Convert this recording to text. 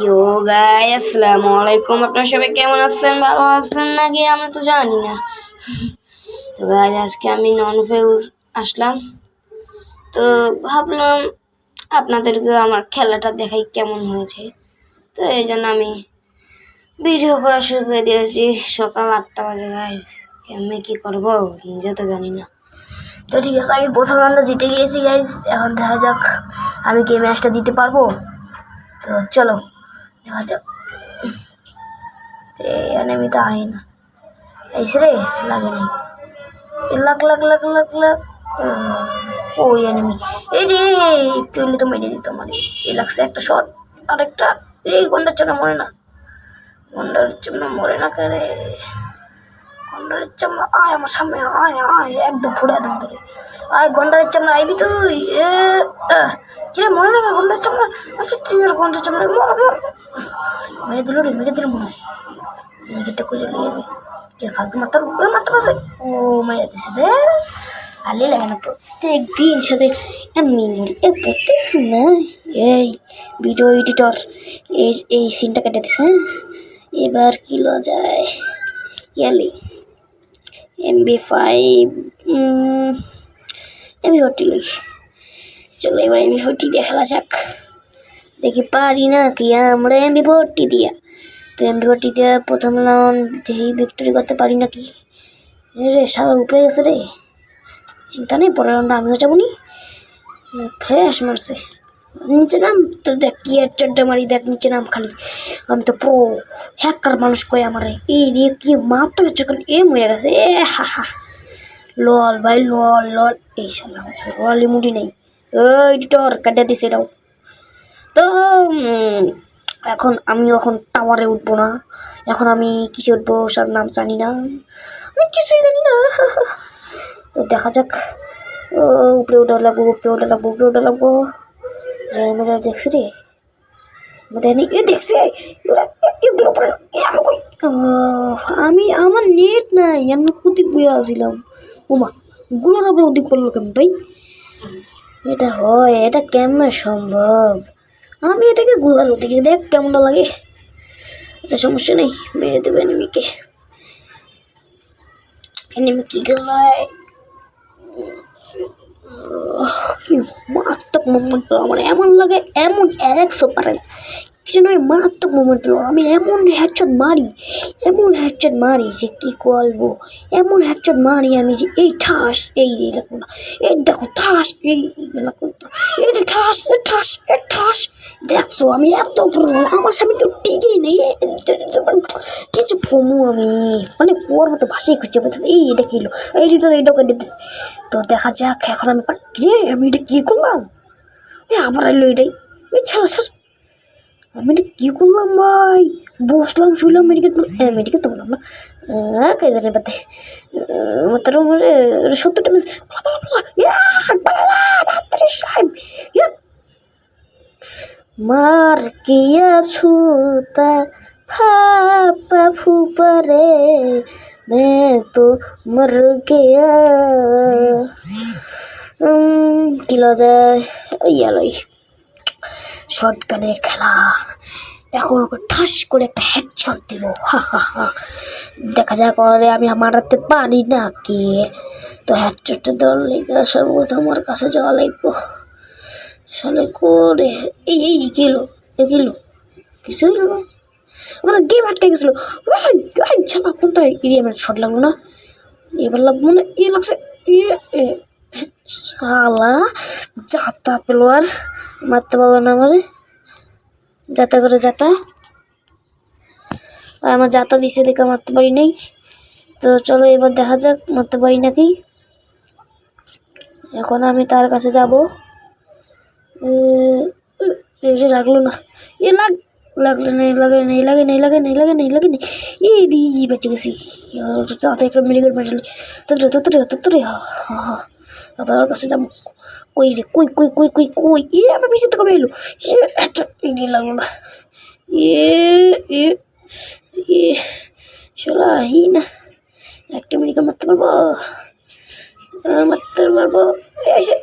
ইয়ো guys, আসসালামু আলাইকুম। আপনারা সবাই কেমন আছেন? ভালো আছেন নাকি? আমরা তো জানি না। তো গাইস, আজকে আমি নন আসলাম। তো ভাবলাম আপনাদেরকে আমার খেলাটা দেখাই কেমন হয়েছে। তো এই জন্য আমি ভিডিও করা শুরু করে দিয়েছি। সকাল 8টা বাজে গাইস। আমি কি করবো নিজে তো জানি না। তো ঠিক আছে, আমি প্রথম রাউন্ডে জিতে গিয়েছি গাইস। এখন দেখা যাক আমি কি ম্যাচটা জিতে পারবো। তো চলো দেখা যাক। এনিমি তো আয় না, ऐसे रे লাগে নাই। লাগ লাগ লাগ লাগ লাগ। ওই এনিমি এই রে, একটু হলে তো মেরে দিত আমার। এই লাগছে একটা শট, আরেকটা। এই গন্ডার চামড়া মরে না, গন্ডার চামড়া মরে না করে। গন্ডারের চামড়া আয় আমার সামনে, আয় আয়, একদম ফুড়ে একদম ধরে আয়। গন্ডারের চামড়া আইবি তুই? চিরা মরে না গন্ডার চামড়া। আচ্ছা তুই গন্ডার চামড়া মর মর। মেরে দিল রে, মেরে দিল মনে হয়। এটা করে নিয়ে ফালতু মাত্র মাত্র আছে। ও মাইয়া দিছে দে, ভালোই লাগে না প্রত্যেক দিন সাথে এমনি প্রত্যেক দিন না। এই ভিডিও এডিটর এই সিনটা কেটে দিছে। হ্যাঁ, এবার কি লো যায় ইয়ালি MB5 MB40 লই। চলো এবার MB40 দিয়ে খেলা যাক। দেখি পারি না কি আমরা MB40 দিয়া। তো MB40 দিয়ে প্রথম রাউন্ড যেই ভিক্টরি করতে পারি নাকি। রে সাদা উপরে গেছে রে, চিন্তা নেই, পরের রাউন্ডে আমিও যাবো নি। ফ্রেশ মারছে নিচে নাম। তো দেখ কি চারটা মারি, দেখ নিচে নাম খালি। আমি তো প্রো হ্যাকার মানুষ কয় আমারে। এই দিয়ে কি মারতে গেছে এ মরে গেছে। হা হা লল ভাই লল লল। এই সালা ললি মুডি নেই। এডিটর কাটে দিছে এটাও। তো এখন টাওয়ারে উঠবো না। এখন আমি কিসে উঠবো সব নাম জানি না, আমি কিছুই জানি না। তো দেখা যাক। উপরে উঠা লাগবো, উপরে উঠা লাগবো, উপরে উঠা লাগবো। দেখছি রে, দেখছি আমি আমার নেট নাই, আমি কোথায় বইয়া আসছিলাম। ওমা গুলোর আমরা ওদিক পড়লো কেমন ভাই? এটা হয়, এটা কেমন সম্ভব? আমি এটাকে গুলার ওদিকে দেখ কেমনটা লাগে। আচ্ছা সমস্যা নেই, মেরে দেবো এনিমিকে। এনিমি কি গলায় কি মারাত্মক মুভমেন্ট পেলাম আমার। এমন লাগে এমন 100 পারে না, মারাত্মক মুভমেন্ট পেলাম আমি। এমন হেডশট মারি যে কি বলবো। এমন হেডশট মারি আমি যে এই ঠাস, এই লাগবো না, এই দেখো ঠাস, এই লাগবো না, এই ঠাস ঠাস ঠাস। দেখছো আমি এত আমার সামনে কেউ টিকেই নেই। কিছু ফমু আমি মানে ওর মতো ভাষাই খুঁজে পেতে। এই এটা কিলো এইটা কেটে দিস। তো দেখা যাক এখন আমি আমি এটা কি করলাম। আবার এলো এটাই ছাড়া স্যার। আমি এটা কি করলাম ভাই? বসলাম শুনলাম মেডিকেল তো বললাম না, কে জানে বাদে তার 70টা মিস मार किया छूता फापा फूपा रे, मैं तो मर गया। কি লজায় ইয়ালই শটগানের খেলা। এখন ওকে ঠাস করে একটা হেডশট দিব। দেখা যাক করে আমি মারাতে পারি না কি। তো হেডশটটা দেওয়ার লেগে সর্বপ্রথম আমার কাছে যাওয়া লাগবো। শালে করে এই গেল কিছু হইল না, আমার গেম আটকে গেছিল। কোনটা এরিয়া আমার শট লাগলো না, এবার লাগবো না। লাগছে শালা যাতা পেলো আর মারতে পারলো না আমারে। যাতা করে যাতা আমার যাতা দিছে দেখে মারতে পারি নাই। তো চলো এবার দেখা যাক মারতে পারি নাকি। এখন আমি তার কাছে যাবো। লাগলো না, লাগলো না এই দি বেঁচে গেছি। একটা মেডিকেল মেডেল তোরে আবার ওর কাছে যাবো। কই রে কই কই কই কই কই আমার পিছিয়ে তো কবে এলো। লাগলো না শালা না। একটা মেডিকেল মারতে পারবো এসে